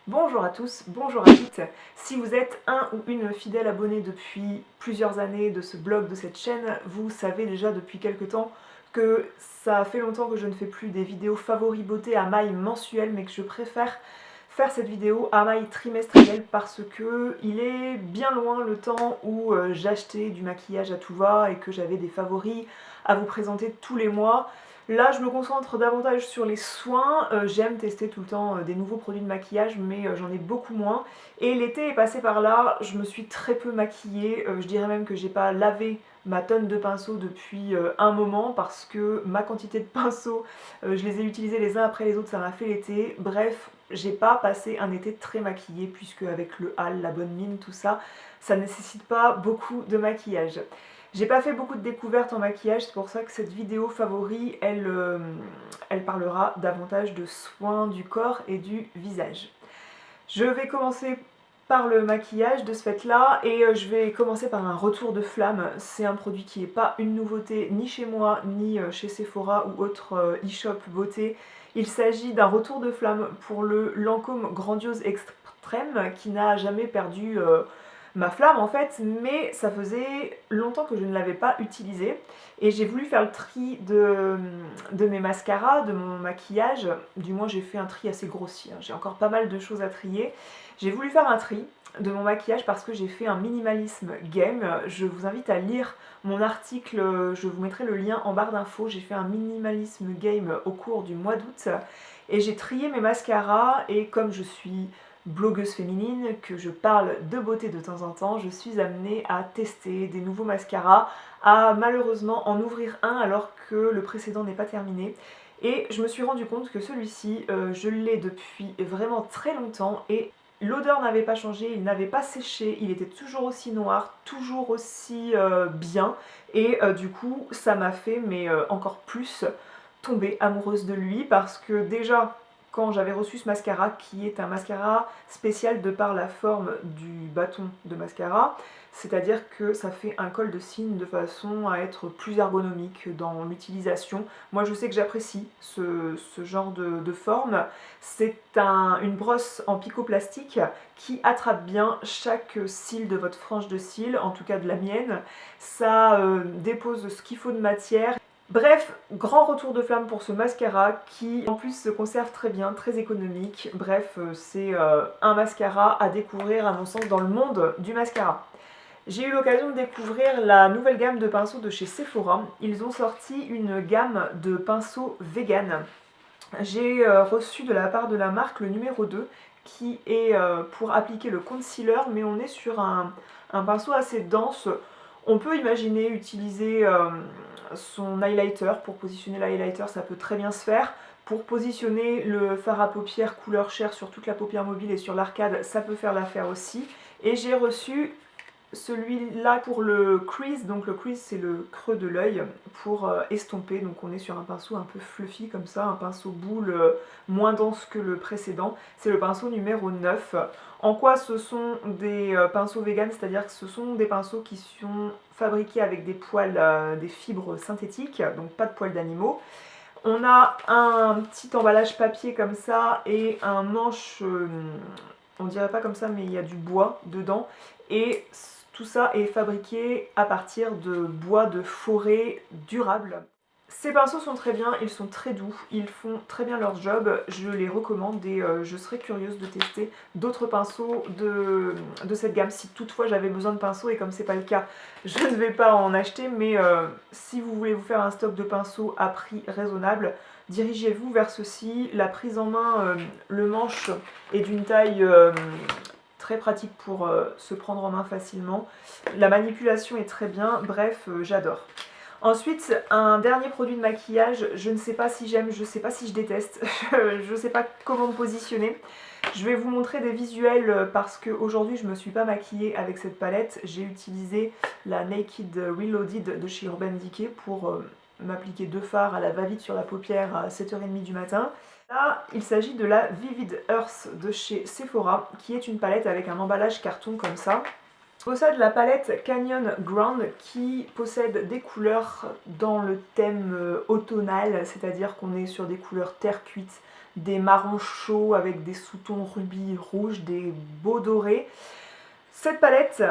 Bonjour à tous, bonjour à toutes. Si vous êtes un ou une fidèle abonnée depuis plusieurs années de ce blog, de cette chaîne, vous savez déjà depuis quelque temps que ça fait longtemps que je ne fais plus des vidéos favoris beauté à maille mensuelle, mais que je préfère faire cette vidéo à maille trimestrielle parce que il est bien loin le temps où j'achetais du maquillage à tout va et que j'avais des favoris à vous présenter tous les mois. Là, je me concentre davantage sur les soins. J'aime tester tout le temps des nouveaux produits de maquillage, mais j'en ai beaucoup moins. Et l'été est passé par là, je me suis très peu maquillée. Je dirais même que j'ai pas lavé ma tonne de pinceaux depuis un moment parce que ma quantité de pinceaux, je les ai utilisés les uns après les autres, ça m'a fait l'été. Bref, j'ai pas passé un été très maquillée puisque avec le hâle, la bonne mine, tout ça, ça nécessite pas beaucoup de maquillage. J'ai pas fait beaucoup de découvertes en maquillage, c'est pour ça que cette vidéo favori, elle parlera davantage de soins du corps et du visage. Je vais commencer par le maquillage de ce fait-là et je vais commencer par un retour de flamme. C'est un produit qui n'est pas une nouveauté ni chez moi ni chez Sephora ou autre e-shop beauté. Il s'agit d'un retour de flamme pour le Lancôme Grandiose Extrême qui n'a jamais perdu ma flamme en fait, mais ça faisait longtemps que je ne l'avais pas utilisé et j'ai voulu faire le tri de mes mascaras, de mon maquillage. Du moins j'ai fait un tri assez grossier, j'ai encore pas mal de choses à trier. J'ai voulu faire un tri de mon maquillage parce que j'ai fait un minimalisme game. Je vous invite à lire mon article, je vous mettrai le lien en barre d'infos. J'ai fait un minimalisme game au cours du mois d'août et j'ai trié mes mascaras et comme je suis blogueuse féminine, que je parle de beauté de temps en temps, je suis amenée à tester des nouveaux mascaras, à malheureusement en ouvrir un alors que le précédent n'est pas terminé. Et je me suis rendu compte que celui-ci, je l'ai depuis vraiment très longtemps et l'odeur n'avait pas changé, il n'avait pas séché, il était toujours aussi noir, toujours aussi bien. Et du coup, ça m'a fait encore plus tomber amoureuse de lui parce que déjà, quand j'avais reçu ce mascara, qui est un mascara spécial de par la forme du bâton de mascara, c'est-à-dire que ça fait un col de cygne de façon à être plus ergonomique dans l'utilisation. Moi je sais que j'apprécie ce genre de forme. C'est une brosse en picoplastique qui attrape bien chaque cil de votre frange de cils, en tout cas de la mienne. Ça dépose ce qu'il faut de matière. Bref, grand retour de flamme pour ce mascara qui en plus se conserve très bien, très économique. Bref, c'est un mascara à découvrir à mon sens dans le monde du mascara. J'ai eu l'occasion de découvrir la nouvelle gamme de pinceaux de chez Sephora. Ils ont sorti une gamme de pinceaux vegan. J'ai reçu de la part de la marque le numéro 2 qui est pour appliquer le concealer, mais on est sur un pinceau assez dense. On peut imaginer utiliser son highlighter pour positionner l'highlighter, ça peut très bien se faire. Pour positionner le fard à paupières couleur chair sur toute la paupière mobile et sur l'arcade, ça peut faire l'affaire aussi. Et j'ai reçu celui-là pour le crease, donc le crease c'est le creux de l'œil pour estomper, donc on est sur un pinceau un peu fluffy comme ça, un pinceau boule moins dense que le précédent, c'est le pinceau numéro 9. En quoi ce sont des pinceaux vegan, c'est-à-dire que ce sont des pinceaux qui sont fabriqués avec des poils, des fibres synthétiques, donc pas de poils d'animaux. On a un petit emballage papier comme ça et un manche, on dirait pas comme ça mais il y a du bois dedans et tout ça est fabriqué à partir de bois de forêt durable. Ces pinceaux sont très bien, ils sont très doux, ils font très bien leur job, je les recommande et je serais curieuse de tester d'autres pinceaux de cette gamme si toutefois j'avais besoin de pinceaux et comme c'est pas le cas, je ne vais pas en acheter mais si vous voulez vous faire un stock de pinceaux à prix raisonnable, dirigez-vous vers ceci. La prise en main, le manche est d'une taille très pratique pour se prendre en main facilement. La manipulation est très bien, bref, j'adore. Ensuite, un dernier produit de maquillage, je ne sais pas si j'aime, je ne sais pas si je déteste, je ne sais pas comment me positionner. Je vais vous montrer des visuels parce qu'aujourd'hui je ne me suis pas maquillée avec cette palette. J'ai utilisé la Naked Reloaded de chez Urban Decay pour m'appliquer 2 fards à la va-vite sur la paupière à 7h30 du matin. Là, il s'agit de la Vivid Earth de chez Sephora, qui est une palette avec un emballage carton comme ça. Je possède la palette Canyon Ground qui possède des couleurs dans le thème automnal, c'est-à-dire qu'on est sur des couleurs terre cuite, des marrons chauds avec des sous-tons rubis rouges, des beaux dorés. Cette palette,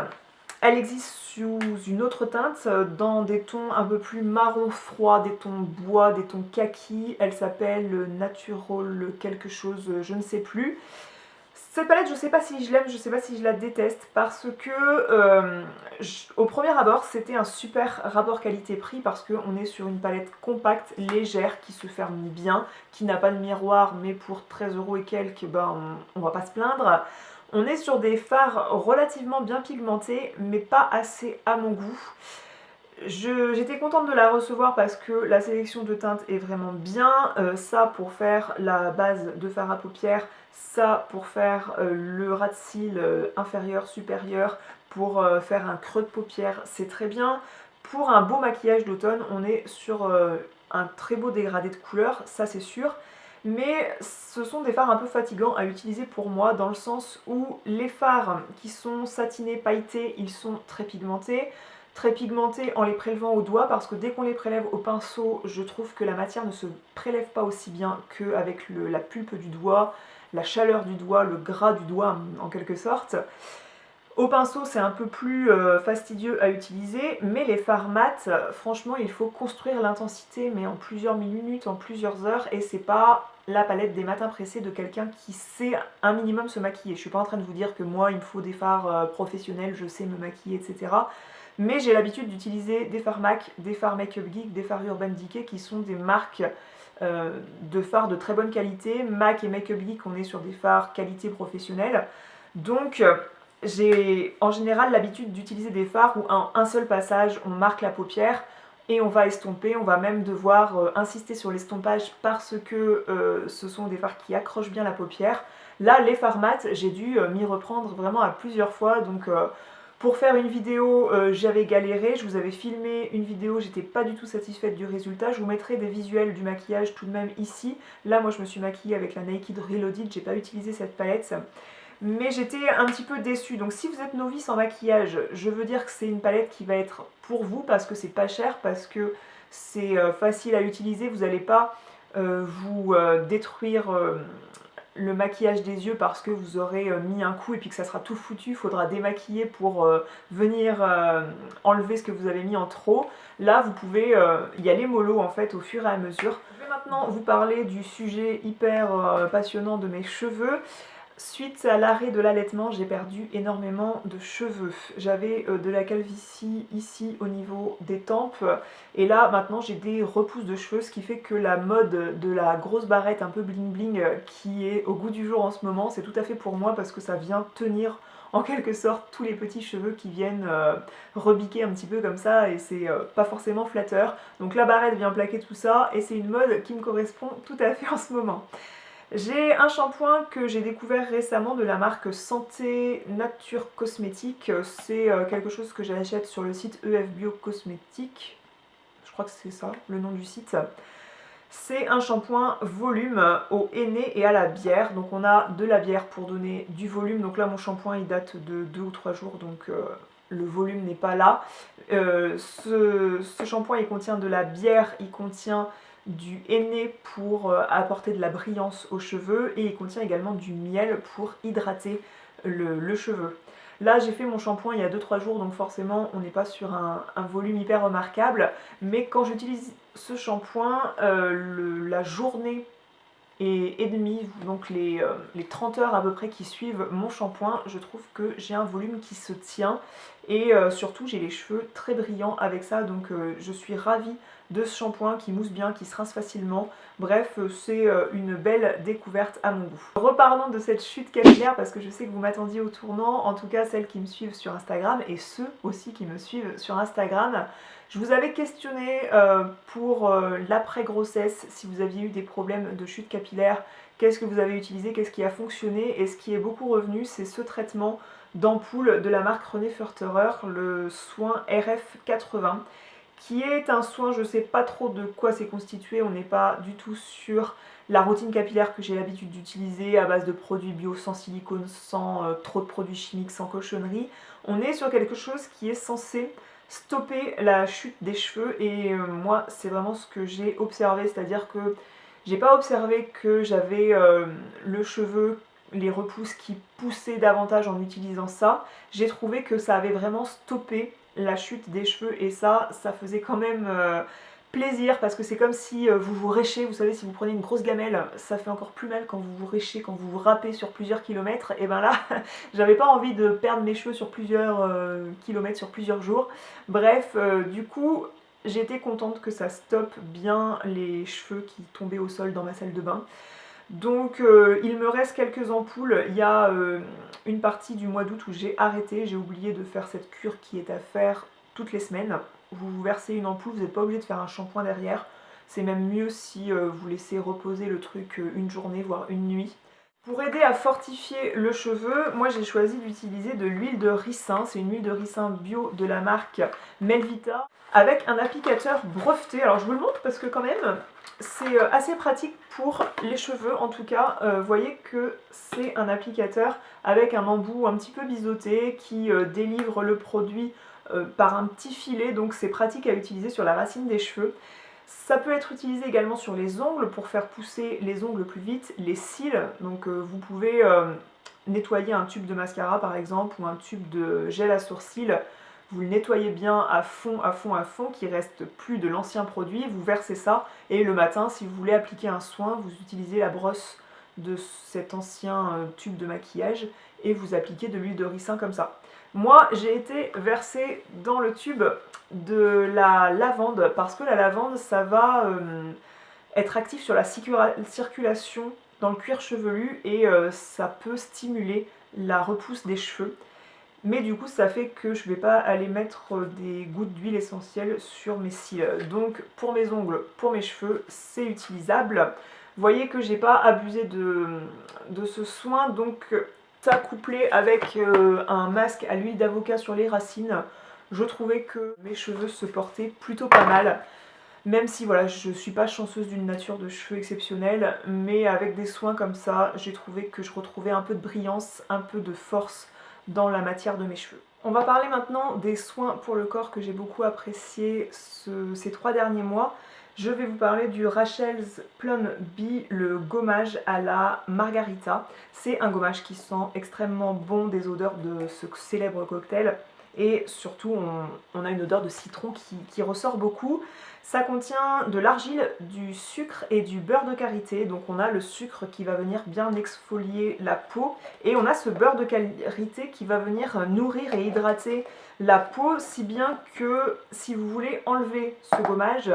elle existe sous une autre teinte, dans des tons un peu plus marron froid, des tons bois, des tons kaki. Elle s'appelle Natural quelque chose, je ne sais plus. Cette palette, je ne sais pas si je l'aime, je ne sais pas si je la déteste, parce que au premier abord, c'était un super rapport qualité-prix, parce qu'on est sur une palette compacte, légère, qui se ferme bien, qui n'a pas de miroir, mais pour 13 € et quelques, ben, on va pas se plaindre. On est sur des fards relativement bien pigmentés, mais pas assez à mon goût. J'étais contente de la recevoir parce que la sélection de teintes est vraiment bien. Ça pour faire la base de fard à paupières, ça pour faire le ras de cils inférieur, supérieur, pour faire un creux de paupières, c'est très bien. Pour un beau maquillage d'automne, on est sur un très beau dégradé de couleurs, ça c'est sûr. Mais ce sont des fards un peu fatigants à utiliser pour moi, dans le sens où les fards qui sont satinés, pailletés, ils sont très pigmentés. Très pigmentés en les prélevant au doigt, parce que dès qu'on les prélève au pinceau, je trouve que la matière ne se prélève pas aussi bien qu'avec la pulpe du doigt, la chaleur du doigt, le gras du doigt en quelque sorte. Au pinceau, c'est un peu plus fastidieux à utiliser, mais les fards mat, franchement, il faut construire l'intensité, mais en plusieurs minutes, en plusieurs heures, et c'est pas la palette des matins pressés de quelqu'un qui sait un minimum se maquiller. Je suis pas en train de vous dire que moi, il me faut des fards professionnels, je sais me maquiller, etc. Mais j'ai l'habitude d'utiliser des fards MAC, des fards Makeup Geek, des fards Urban Decay, qui sont des marques de fards de très bonne qualité. MAC et Makeup Geek, on est sur des fards qualité professionnelle. Donc j'ai en général l'habitude d'utiliser des fards où en un seul passage on marque la paupière et on va estomper, on va même devoir insister sur l'estompage parce que ce sont des fards qui accrochent bien la paupière. Là, les fards mat, j'ai dû m'y reprendre vraiment à plusieurs fois, donc pour faire une vidéo, j'avais galéré, je vous avais filmé une vidéo, j'étais pas du tout satisfaite du résultat. Je vous mettrai des visuels du maquillage tout de même ici. Là, moi, je me suis maquillée avec la Naked Reloaded, j'ai pas utilisé cette palette. Mais j'étais un petit peu déçue. Donc si vous êtes novice en maquillage, je veux dire que c'est une palette qui va être pour vous, parce que c'est pas cher, parce que c'est facile à utiliser. Vous n'allez pas vous détruire le maquillage des yeux parce que vous aurez mis un coup et puis que ça sera tout foutu. Il faudra démaquiller pour venir enlever ce que vous avez mis en trop. Là, vous pouvez y aller mollo en fait au fur et à mesure. Je vais maintenant vous parler du sujet hyper passionnant de mes cheveux. Suite à l'arrêt de l'allaitement, j'ai perdu énormément de cheveux. J'avais de la calvitie ici au niveau des tempes, et là maintenant j'ai des repousses de cheveux, ce qui fait que la mode de la grosse barrette un peu bling bling qui est au goût du jour en ce moment, c'est tout à fait pour moi, parce que ça vient tenir en quelque sorte tous les petits cheveux qui viennent rebiquer un petit peu comme ça, et c'est pas forcément flatteur. Donc la barrette vient plaquer tout ça, et c'est une mode qui me correspond tout à fait en ce moment. J'ai un shampoing que j'ai découvert récemment de la marque Santé Nature Cosmétique. C'est quelque chose que j'achète sur le site EF Bio Cosmétique. Je crois que c'est ça, le nom du site. C'est un shampoing volume au henné et à la bière. Donc on a de la bière pour donner du volume. Donc là mon shampoing il date de 2 ou 3 jours, donc le volume n'est pas là. Ce shampoing il contient de la bière, il contient du henné pour apporter de la brillance aux cheveux, et il contient également du miel pour hydrater le cheveu. Là j'ai fait mon shampoing il y a 2-3 jours, donc forcément on n'est pas sur un volume hyper remarquable, mais quand j'utilise ce shampoing, la journée et demie, donc les 30 heures à peu près qui suivent mon shampoing, je trouve que j'ai un volume qui se tient, et surtout j'ai les cheveux très brillants avec ça, donc je suis ravie de ce shampoing qui mousse bien, qui se rince facilement. Bref, c'est une belle découverte à mon goût. Reparlons de cette chute capillaire, parce que je sais que vous m'attendiez au tournant, en tout cas celles qui me suivent sur Instagram et ceux aussi qui me suivent sur Instagram. Je vous avais questionné pour l'après-grossesse, si vous aviez eu des problèmes de chute capillaire, qu'est-ce que vous avez utilisé, qu'est-ce qui a fonctionné, et ce qui est beaucoup revenu, c'est ce traitement d'ampoule de la marque René Furterer, le soin RF80, qui est un soin, je ne sais pas trop de quoi c'est constitué, on n'est pas du tout sur la routine capillaire que j'ai l'habitude d'utiliser à base de produits bio, sans silicone, sans trop de produits chimiques, sans cochonnerie. On est sur quelque chose qui est censé stopper la chute des cheveux, et moi c'est vraiment ce que j'ai observé, c'est-à-dire que J'ai pas observé que j'avais le cheveu, les repousses qui poussaient davantage en utilisant ça. J'ai trouvé que ça avait vraiment stoppé la chute des cheveux et ça faisait quand même plaisir parce que c'est comme si vous vous réchez, vous savez, si vous prenez une grosse gamelle, ça fait encore plus mal quand vous vous réchez, quand vous vous râpez sur plusieurs kilomètres. Et ben là, j'avais pas envie de perdre mes cheveux sur plusieurs kilomètres, sur plusieurs jours. Bref, du coup, j'étais contente que ça stoppe bien les cheveux qui tombaient au sol dans ma salle de bain. Donc il me reste quelques ampoules. Il y a une partie du mois d'août où j'ai arrêté, j'ai oublié de faire cette cure qui est à faire toutes les semaines. Vous versez une ampoule, vous n'êtes pas obligé de faire un shampoing derrière. C'est même mieux si vous laissez reposer le truc une journée, voire une nuit. Pour aider à fortifier le cheveu, moi j'ai choisi d'utiliser de l'huile de ricin. C'est une huile de ricin bio de la marque Melvita avec un applicateur breveté. Alors je vous le montre parce que quand même c'est assez pratique pour les cheveux. En tout cas, vous voyez que c'est un applicateur avec un embout un petit peu biseauté qui délivre le produit par un petit filet. Donc c'est pratique à utiliser sur la racine des cheveux. Ça peut être utilisé également sur les ongles pour faire pousser les ongles plus vite, les cils. Donc vous pouvez nettoyer un tube de mascara par exemple ou un tube de gel à sourcils. Vous le nettoyez bien à fond, à fond, à fond, qu'il ne reste plus de l'ancien produit. Vous versez ça et le matin, si vous voulez appliquer un soin, vous utilisez la brosse de cet ancien tube de maquillage et vous appliquez de l'huile de ricin comme ça. Moi, j'ai été versée dans le tube de la lavande parce que la lavande, ça va être actif sur la circulation dans le cuir chevelu et ça peut stimuler la repousse des cheveux. Mais du coup, ça fait que je ne vais pas aller mettre des gouttes d'huile essentielle sur mes cils. Donc pour mes ongles, pour mes cheveux, c'est utilisable. Vous voyez que j'ai pas abusé de ce soin, donc ça couplé avec un masque à l'huile d'avocat sur les racines, je trouvais que mes cheveux se portaient plutôt pas mal. Même si voilà, je suis pas chanceuse d'une nature de cheveux exceptionnelle, mais avec des soins comme ça, j'ai trouvé que je retrouvais un peu de brillance, un peu de force dans la matière de mes cheveux. On va parler maintenant des soins pour le corps que j'ai beaucoup apprécié ces 3 derniers mois. Je vais vous parler du Rachel's Plum Bee, le gommage à la margarita. C'est un gommage qui sent extrêmement bon des odeurs de ce célèbre cocktail. Et surtout, on a une odeur de citron qui ressort beaucoup. Ça contient de l'argile, du sucre et du beurre de karité. Donc on a le sucre qui va venir bien exfolier la peau. Et on a ce beurre de karité qui va venir nourrir et hydrater la peau. Si bien que si vous voulez enlever ce gommage,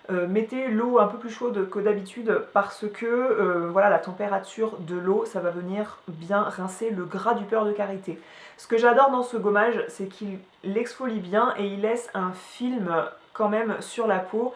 mettez l'eau un peu plus chaude que d'habitude parce que voilà, la température de l'eau, ça va venir bien rincer le gras du beurre de karité. Ce que j'adore dans ce gommage, c'est qu'il l'exfolie bien et il laisse un film quand même sur la peau.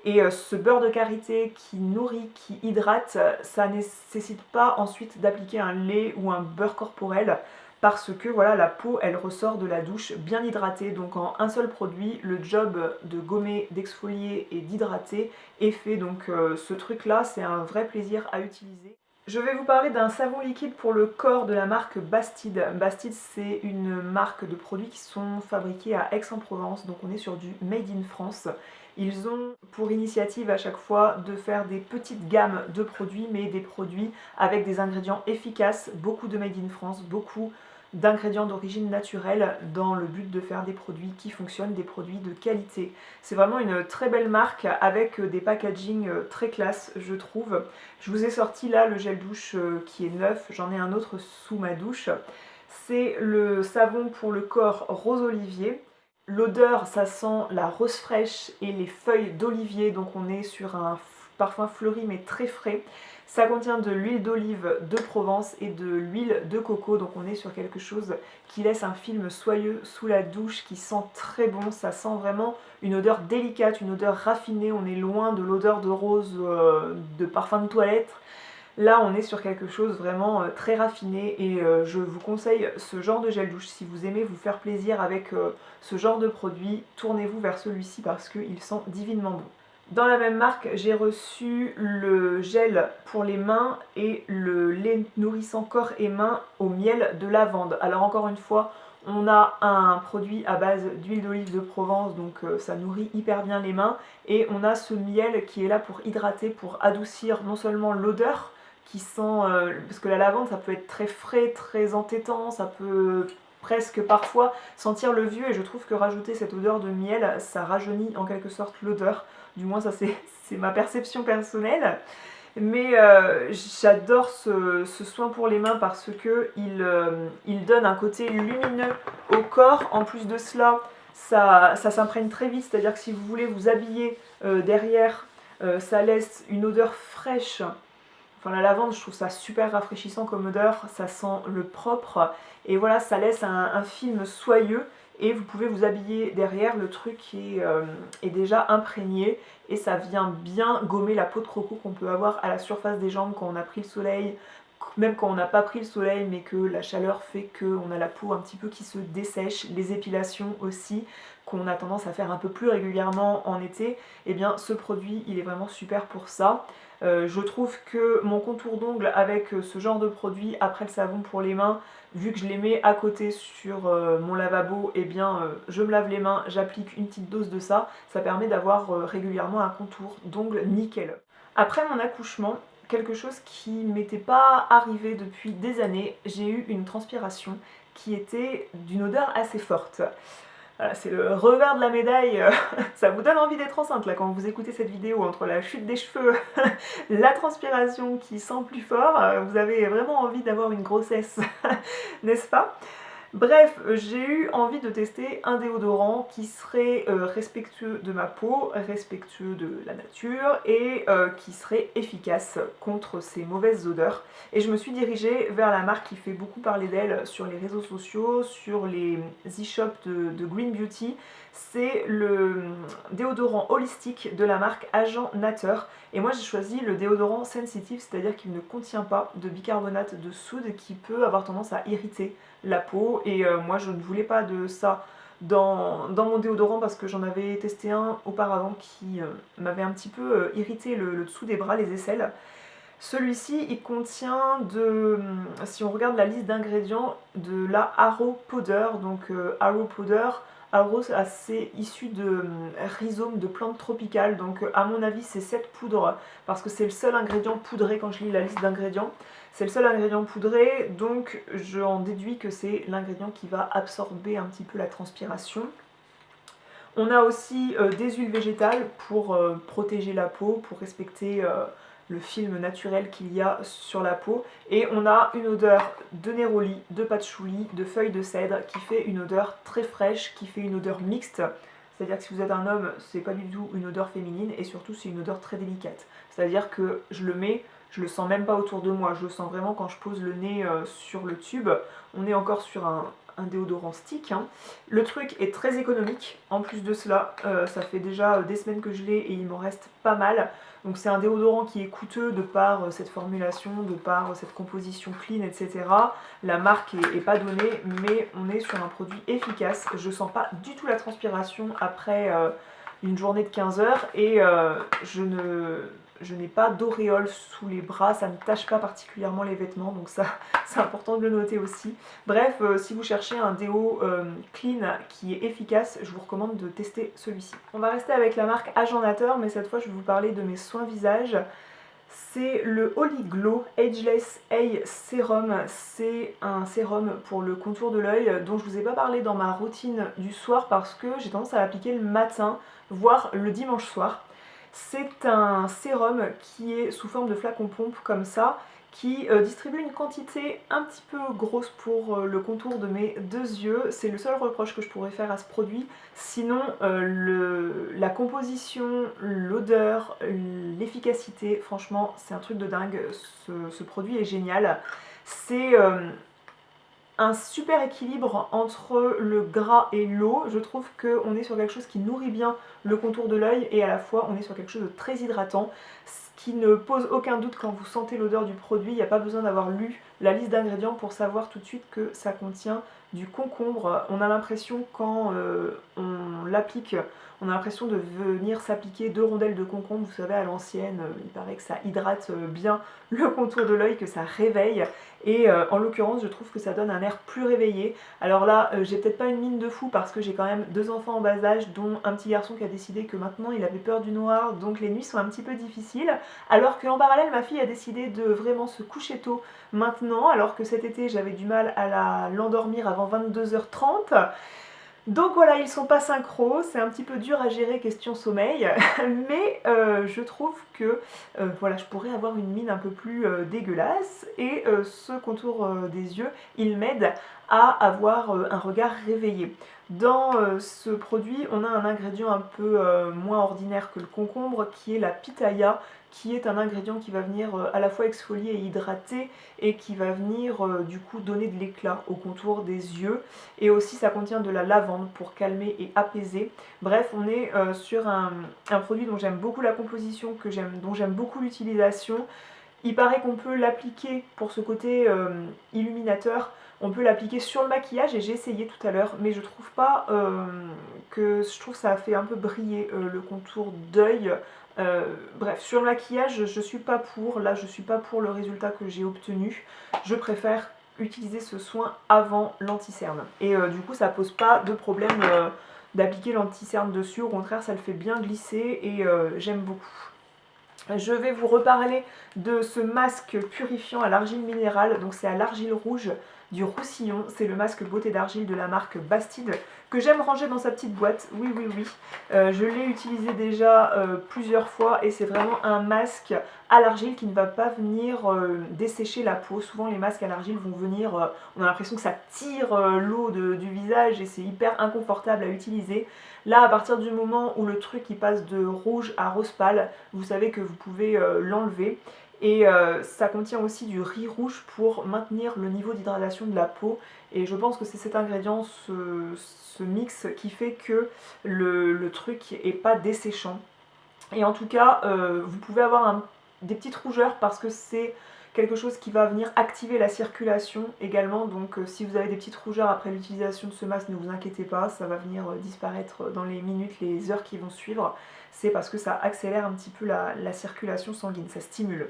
Et ce beurre de karité qui nourrit, qui hydrate, ça ne nécessite pas ensuite d'appliquer un lait ou un beurre corporel parce que voilà, la peau elle ressort de la douche bien hydratée. Donc en un seul produit, le job de gommer, d'exfolier et d'hydrater est fait. Donc ce truc là, c'est un vrai plaisir à utiliser. Je vais vous parler d'un savon liquide pour le corps de la marque Bastide. Bastide, c'est une marque de produits qui sont fabriqués à Aix-en-Provence, donc on est sur du Made in France. Ils ont pour initiative à chaque fois de faire des petites gammes de produits, mais des produits avec des ingrédients efficaces, beaucoup de Made in France, beaucoup d'ingrédients d'origine naturelle dans le but de faire des produits qui fonctionnent, des produits de qualité. C'est vraiment une très belle marque avec des packaging très classe, je trouve. Je vous ai sorti là le gel douche qui est neuf, j'en ai un autre sous ma douche. C'est le savon pour le corps rose olivier. L'odeur, ça sent la rose fraîche et les feuilles d'olivier, donc on est sur un parfum fleuri mais très frais. Ça contient de l'huile d'olive de Provence et de l'huile de coco, donc on est sur quelque chose qui laisse un film soyeux sous la douche, qui sent très bon. Ça sent vraiment une odeur délicate, une odeur raffinée, on est loin de l'odeur de rose de parfum de toilette. Là on est sur quelque chose vraiment très raffiné et je vous conseille ce genre de gel douche. Si vous aimez vous faire plaisir avec ce genre de produit, tournez-vous vers celui-ci parce qu'il sent divinement bon. Dans la même marque, j'ai reçu le gel pour les mains et le lait nourrissant corps et mains au miel de lavande. Alors encore une fois, on a un produit à base d'huile d'olive de Provence, donc ça nourrit hyper bien les mains. Et on a ce miel qui est là pour hydrater, pour adoucir non seulement l'odeur, qui sent, parce que la lavande ça peut être très frais, très entêtant, ça peut presque parfois sentir le vieux, et je trouve que rajouter cette odeur de miel, ça rajeunit en quelque sorte l'odeur. Du moins ça c'est ma perception personnelle. Mais j'adore ce soin pour les mains parce que il donne un côté lumineux au corps. En plus de cela, ça s'imprègne très vite, c'est-à-dire que si vous voulez vous habiller derrière, ça laisse une odeur fraîche. Enfin, la lavande, je trouve ça super rafraîchissant comme odeur, ça sent le propre, et voilà, ça laisse un film soyeux, et vous pouvez vous habiller derrière, le truc est déjà imprégné, et ça vient bien gommer la peau de croco qu'on peut avoir à la surface des jambes quand on a pris le soleil, même quand on n'a pas pris le soleil, mais que la chaleur fait qu'on a la peau un petit peu qui se dessèche, les épilations aussi, qu'on a tendance à faire un peu plus régulièrement en été, et bien ce produit, il est vraiment super pour ça. Je trouve que mon contour d'ongles avec ce genre de produit après le savon pour les mains, vu que je les mets à côté sur mon lavabo, et bien je me lave les mains, j'applique une petite dose de ça, ça permet d'avoir régulièrement un contour d'ongles nickel. Après mon accouchement, quelque chose qui m'était pas arrivé depuis des années, j'ai eu une transpiration qui était d'une odeur assez forte. Voilà, c'est le revers de la médaille, ça vous donne envie d'être enceinte là quand vous écoutez cette vidéo, entre la chute des cheveux, la transpiration qui sent plus fort, vous avez vraiment envie d'avoir une grossesse, n'est-ce pas? Bref, j'ai eu envie de tester un déodorant qui serait respectueux de ma peau, respectueux de la nature et qui serait efficace contre ces mauvaises odeurs. Et je me suis dirigée vers la marque qui fait beaucoup parler d'elle sur les réseaux sociaux, sur les e-shops de Green Beauty. C'est le déodorant holistique de la marque Agent Nateur. Et moi j'ai choisi le déodorant sensitive, c'est-à-dire qu'il ne contient pas de bicarbonate de soude qui peut avoir tendance à irriter la peau, et moi je ne voulais pas de ça dans mon déodorant parce que j'en avais testé un auparavant qui m'avait un petit peu irrité le dessous des bras, les aisselles. Celui-ci il contient si on regarde la liste d'ingrédients, de la Haro Powder, donc Haro Powder, Haro c'est issu de rhizomes de plantes tropicales, donc à mon avis c'est cette poudre parce que c'est le seul ingrédient poudré quand je lis la liste d'ingrédients. C'est le seul ingrédient poudré, donc j'en déduis que c'est l'ingrédient qui va absorber un petit peu la transpiration. On a aussi des huiles végétales pour protéger la peau, pour respecter le film naturel qu'il y a sur la peau. Et on a une odeur de néroli, de patchouli, de feuilles de cèdre qui fait une odeur très fraîche, qui fait une odeur mixte. C'est-à-dire que si vous êtes un homme, c'est pas du tout une odeur féminine, et surtout c'est une odeur très délicate. C'est-à-dire que je le mets, je le sens même pas autour de moi, je le sens vraiment quand je pose le nez sur le tube. On est encore sur un déodorant stick, hein. Le truc est très économique, en plus de cela, ça fait déjà des semaines que je l'ai et il m'en reste pas mal. Donc c'est un déodorant qui est coûteux de par cette formulation, de par cette composition clean, etc. La marque est pas donnée, mais on est sur un produit efficace. Je sens pas du tout la transpiration après une journée de 15 heures, et je n'ai pas d'auréole sous les bras, ça ne tache pas particulièrement les vêtements, donc ça c'est important de le noter aussi. Bref, si vous cherchez un déo clean qui est efficace, je vous recommande de tester celui-ci. On va rester avec la marque Agent Nateur, mais cette fois je vais vous parler de mes soins visage. C'est le Holy Glow Ageless Eye Serum. C'est un sérum pour le contour de l'œil dont je vous ai pas parlé dans ma routine du soir parce que j'ai tendance à l'appliquer le matin, voire le dimanche soir. C'est un sérum qui est sous forme de flacon pompe comme ça, qui distribue une quantité un petit peu grosse pour le contour de mes deux yeux. C'est le seul reproche que je pourrais faire à ce produit. Sinon, la composition, l'odeur, l'efficacité, franchement, c'est un truc de dingue. Ce produit est génial. C'est un super équilibre entre le gras et l'eau. Je trouve qu'on est sur quelque chose qui nourrit bien le contour de l'œil et à la fois on est sur quelque chose de très hydratant, ce qui ne pose aucun doute quand vous sentez l'odeur du produit. Il n'y a pas besoin d'avoir lu la liste d'ingrédients pour savoir tout de suite que ça contient du concombre. On a l'impression quand on l'applique, on a l'impression de venir s'appliquer 2 rondelles de concombre, vous savez à l'ancienne, il paraît que ça hydrate bien le contour de l'œil, que ça réveille, et en l'occurrence je trouve que ça donne un air plus réveillé. Alors là j'ai peut-être pas une mine de fou parce que j'ai quand même 2 enfants en bas âge, dont un petit garçon qui a décidé que maintenant il avait peur du noir, donc les nuits sont un petit peu difficiles, alors qu'en parallèle ma fille a décidé de vraiment se coucher tôt maintenant, alors que cet été j'avais du mal à l'endormir avant 22h30. Donc voilà, ils sont pas synchro, c'est un petit peu dur à gérer question sommeil, mais je trouve que voilà, je pourrais avoir une mine un peu plus dégueulasse, et ce contour des yeux, il m'aide à avoir un regard réveillé. Dans ce produit, on a un ingrédient un peu moins ordinaire que le concombre, qui est la pitaya, qui est un ingrédient qui va venir à la fois exfolier et hydrater, et qui va venir du coup donner de l'éclat au contour des yeux, et aussi ça contient de la lavande pour calmer et apaiser. Bref, on est sur un produit dont j'aime beaucoup la composition, dont j'aime beaucoup l'utilisation. Il paraît qu'on peut l'appliquer pour ce côté illuminateur, on peut l'appliquer sur le maquillage, et j'ai essayé tout à l'heure, mais je trouve pas je trouve que ça a fait un peu briller le contour d'œil. Bref, sur le maquillage, je suis pas pour, là je suis pas pour le résultat que j'ai obtenu. Je préfère utiliser ce soin avant l'anti-cerne. Et du coup ça pose pas de problème d'appliquer l'anti-cerne dessus, au contraire ça le fait bien glisser, et j'aime beaucoup. Je vais vous reparler de ce masque purifiant à l'argile minérale, donc c'est à l'argile rouge du Roussillon, c'est le masque beauté d'argile de la marque Bastide, que j'aime ranger dans sa petite boîte, oui oui oui, je l'ai utilisé déjà plusieurs fois, et c'est vraiment un masque à l'argile qui ne va pas venir dessécher la peau. Souvent les masques à l'argile vont venir, on a l'impression que ça tire l'eau du visage, et c'est hyper inconfortable à utiliser. Là, à partir du moment où le truc il passe de rouge à rose pâle, vous savez que vous pouvez l'enlever. Et ça contient aussi du riz rouge pour maintenir le niveau d'hydratation de la peau. Et je pense que c'est cet ingrédient, ce mix, qui fait que le truc est pas desséchant. Et en tout cas, vous pouvez avoir des petites rougeurs parce que c'est quelque chose qui va venir activer la circulation également. Donc si vous avez des petites rougeurs après l'utilisation de ce masque, ne vous inquiétez pas, ça va venir disparaître dans les minutes, les heures qui vont suivre. C'est parce que ça accélère un petit peu la circulation sanguine, ça stimule.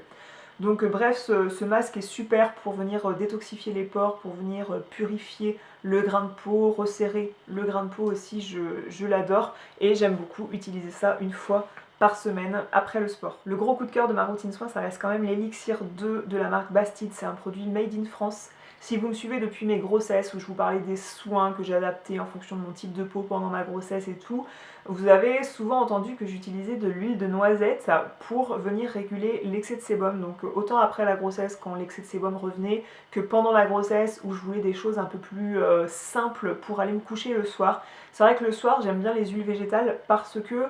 Donc bref, ce masque est super pour venir détoxifier les pores, pour venir purifier le grain de peau, resserrer le grain de peau aussi, je l'adore, et j'aime beaucoup utiliser ça une fois par semaine après le sport. Le gros coup de cœur de ma routine soin, ça reste quand même l'élixir 2 de la marque Bastide. C'est un produit made in France. Si vous me suivez depuis mes grossesses, où je vous parlais des soins que j'ai adaptés en fonction de mon type de peau pendant ma grossesse et tout, vous avez souvent entendu que j'utilisais de l'huile de noisette pour venir réguler l'excès de sébum. Donc autant après la grossesse quand l'excès de sébum revenait, que pendant la grossesse où je voulais des choses un peu plus simples pour aller me coucher le soir. C'est vrai que le soir j'aime bien les huiles végétales parce que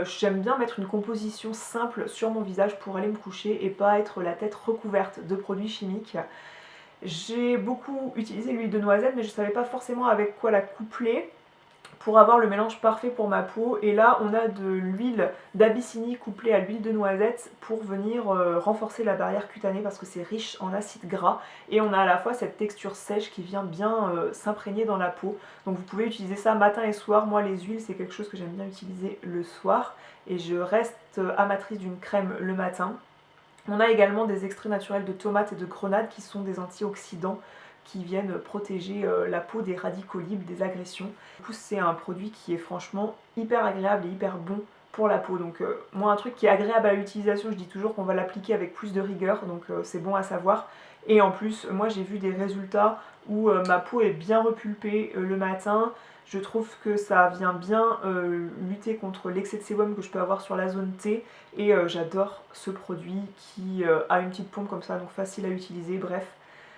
j'aime bien mettre une composition simple sur mon visage pour aller me coucher et pas être la tête recouverte de produits chimiques. J'ai beaucoup utilisé l'huile de noisette, mais je ne savais pas forcément avec quoi la coupler pour avoir le mélange parfait pour ma peau. Et là on a de l'huile d'Abyssinie couplée à l'huile de noisette pour venir renforcer la barrière cutanée parce que c'est riche en acides gras, et on a à la fois cette texture sèche qui vient bien s'imprégner dans la peau. Donc vous pouvez utiliser ça matin et soir. Moi les huiles c'est quelque chose que j'aime bien utiliser le soir, et je reste amatrice d'une crème le matin. On a également des extraits naturels de tomates et de grenade qui sont des antioxydants qui viennent protéger la peau des radicaux libres, des agressions. Du coup c'est un produit qui est franchement hyper agréable et hyper bon pour la peau. Donc moi un truc qui est agréable à l'utilisation, je dis toujours qu'on va l'appliquer avec plus de rigueur, donc c'est bon à savoir. Et en plus moi j'ai vu des résultats où ma peau est bien repulpée le matin. Je trouve que ça vient bien lutter contre l'excès de sébum que je peux avoir sur la zone T, et j'adore ce produit qui a une petite pompe comme ça, donc facile à utiliser. Bref,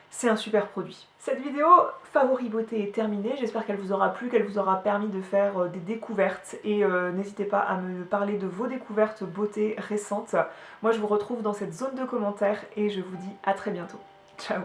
c'est un super produit. Cette vidéo favori beauté est terminée, j'espère qu'elle vous aura plu, qu'elle vous aura permis de faire des découvertes, et n'hésitez pas à me parler de vos découvertes beauté récentes. Moi je vous retrouve dans cette zone de commentaires et je vous dis à très bientôt. Ciao.